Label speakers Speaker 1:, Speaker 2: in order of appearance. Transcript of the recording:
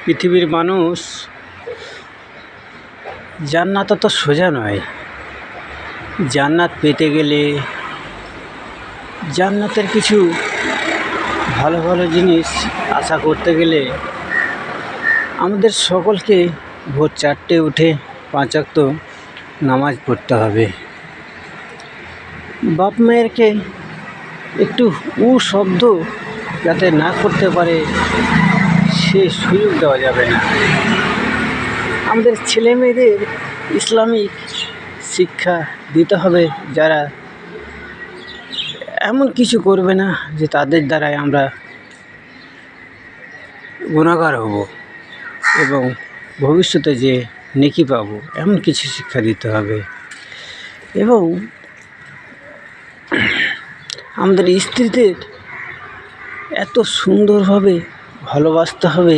Speaker 1: পৃথিবীর মানুষ জান্নাত তো সোজা নয়। জান্নাত পেতে গেলে জান্নাতের কিছু ভালো ভালো জিনিস আশা করতে গেলে আমাদের সকলকে ভোর 4টে উঠে 5 ওয়াক্ত নামাজ পড়তে হবে। বাপ মায়েরকে একটু শব্দ যাতে না করতে পারে সে সুযোগ দেওয়া যাবে না। আমাদের ছেলে মেয়েদের ইসলামিক শিক্ষা দিতে হবে, যারা এমন কিছু করবে না যে তাদের দ্বারাই আমরা গুনাহগার হব এবং ভবিষ্যতে যে নেকি পাবো এমন কিছু শিক্ষা দিতে হবে। এবং আমাদের স্ত্রীদের এত সুন্দরভাবে ভালোবাসতে হবে